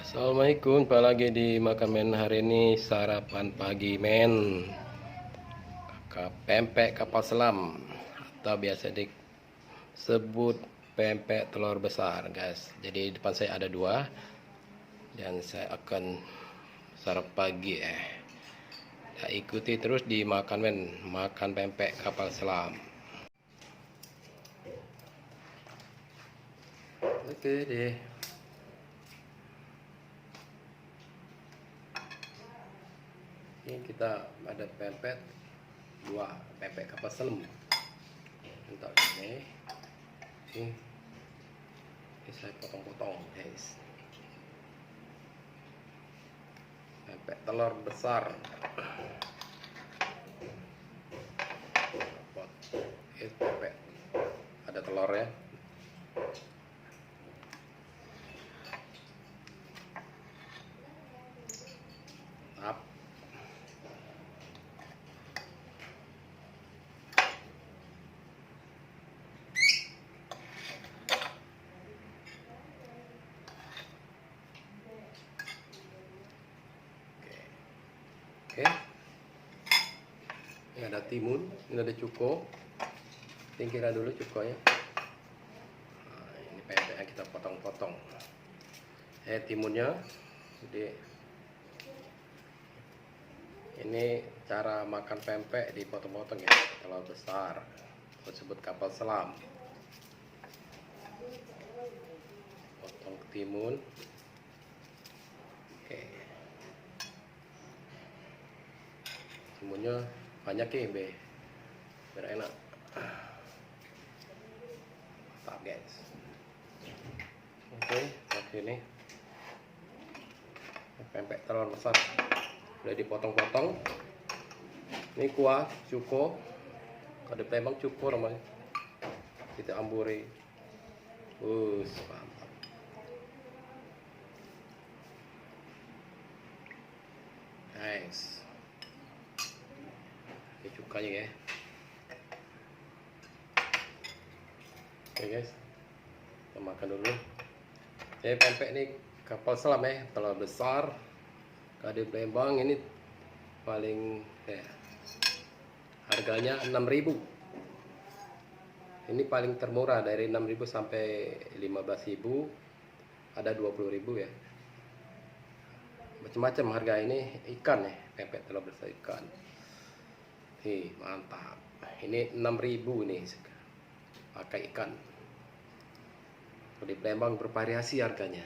Assalamualaikum, jumpa lagi di Makan Men. Hari ini sarapan pagi men, pempek kapal selam atau biasa disebut pempek telur besar guys. Jadi di depan saya ada dua dan saya akan sarapan pagi ikuti terus di Makan Men, makan pempek kapal selam. Oke deh. Ini kita ada pempek dua, pempek kapal selam. Untuk ini saya potong-potong guys. Pempek telur besar. Ini pempek ada telurnya. Tap. Oke. Ini ada timun, ini ada cuko. Singkirkan dulu cukonya. Nah, ini pempeknya kita potong-potong. Timunnya. Jadi ini cara makan pempek dipotong-potong ya, telur besar. Tersebut kapal selam. Potong timun. Oke. Timunnya banyak ya, biar enak. Mantap guys. Oke, seperti ini. Pempek telur besar udah dipotong-potong. Ini kuah cuko, kalau di Palembang cuko namanya, kita amburi. Mantap. Nice. Ini cukanya ya. Oke guys, kita makan dulu. Saya pempek nih kapal selam ya, telur besar. Kalau di Palembang ini paling harganya 6.000. Ini paling termurah, dari 6.000 sampai 15.000. Ada 20.000 ya. Macam-macam harga ini. Ikan ya, pempek telur besar ikan. Nih, mantap. Ini 6.000 nih, pakai ikan. Di Palembang bervariasi harganya.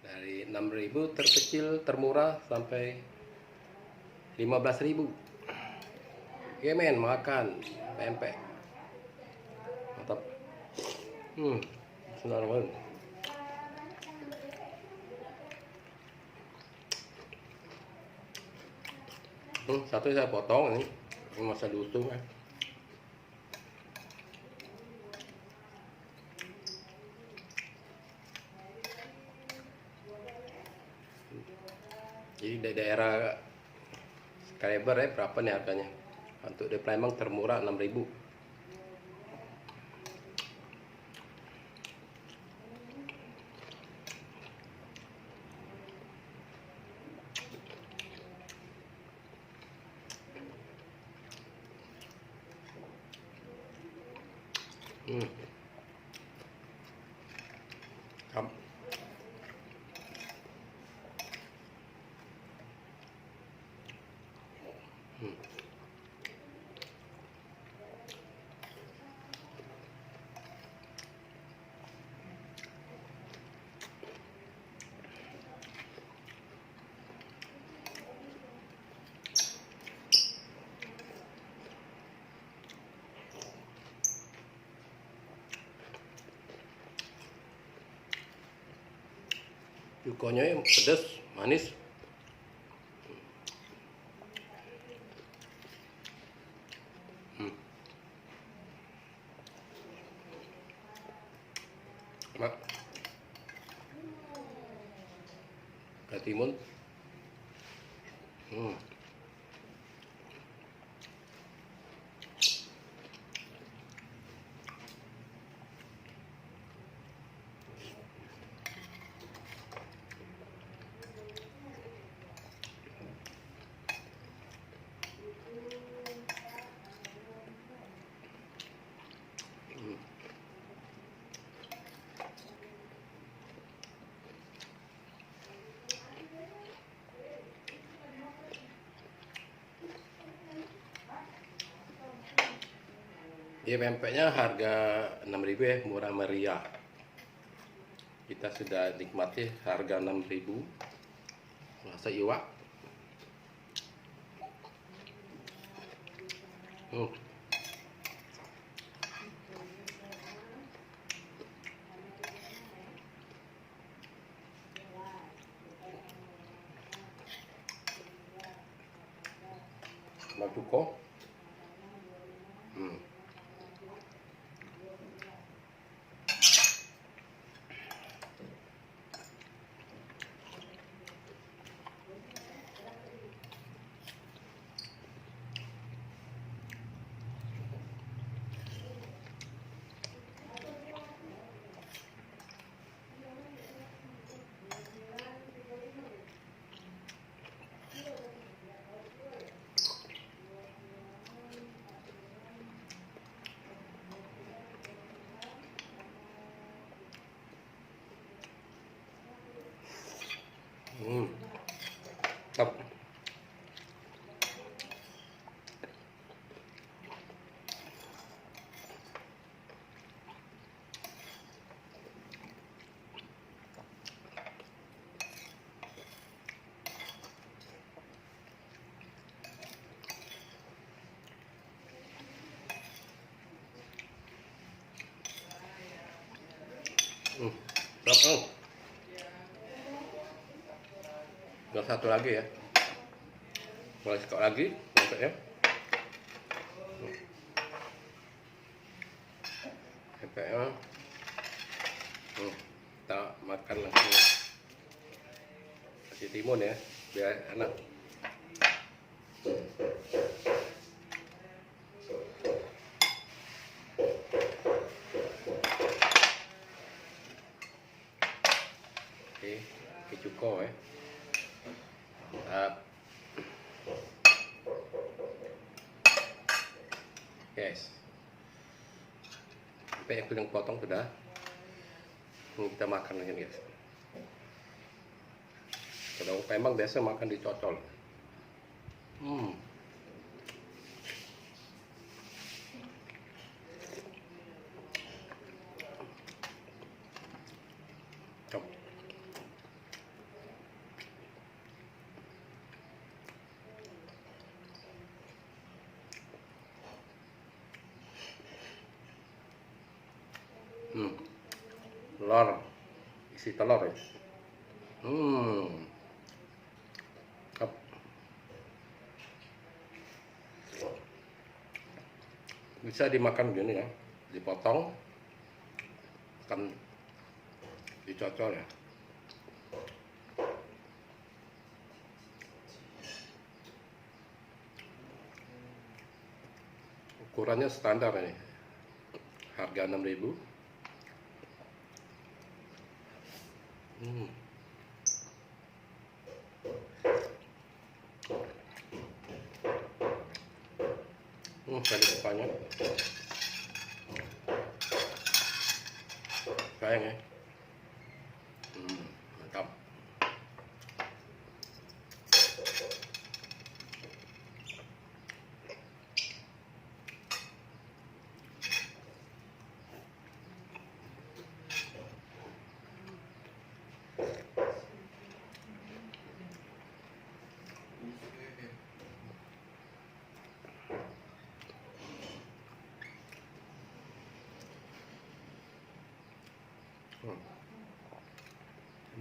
Dari 6.000 terkecil, termurah sampai 15.000. Oke men, makan pempek. Mantap. Bismillahirrahmanirrahim. Satu saya potong ini masa diusung kan. Jadi di daerah Skryber ya, berapa nih harganya? Untuk di Palembang termurah 6.000. Kam. Cukonya yang pedas, manis. Mak. Katimun. Ya pempeknya harga 6.000 ya, murah meriah. Kita sudah nikmati harga 6.000. Rasa iwak. Hmm. Matuko. Hmm. Hmm. Top. Hmm. Top. Oh. Tinggal satu lagi ya. Boleh sekali lagi pempeknya. Pempeknya. Kita makan langsung. Kasih timun ya, biar enak. Oke, cukup ya. Yes. Sampai yang kuning potong sudah. Ini kita makan lagi guys. Kalau memang biasa makan dicocol. Hmm. Cok. Telur, isi telur ya. Cok. Bisa dimakan gini ya, dipotong, kan dicocol ya. Ukurannya standar ini, harga 6.000. Tadi bukanya sayang ya. Mantap.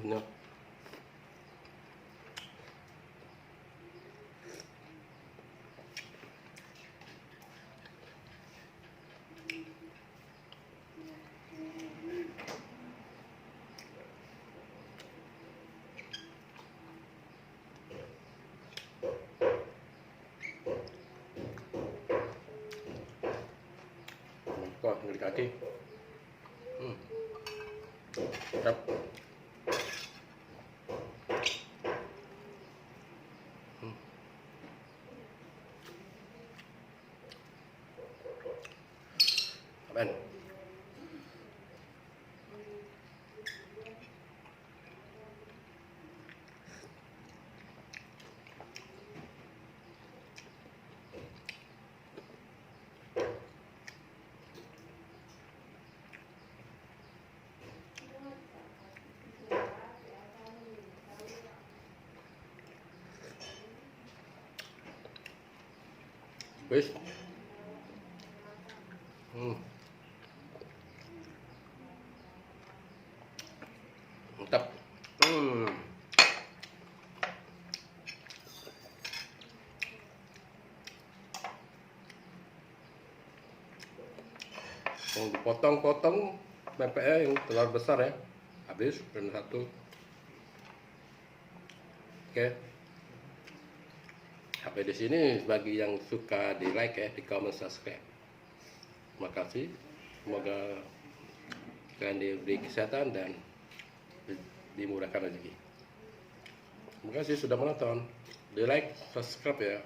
Benar. Kok ngeri kaki. Mantap. Aman. Wis. Mantap. Potong-potong pempeknya yang telur besar ya. Habis satu. Oke. Sampai di sini, bagi yang suka di like ya, di comment, subscribe. Terima kasih. Semoga kalian diberi kesehatan dan dimurahkan rezeki. Terima kasih sudah menonton. Di like, subscribe ya.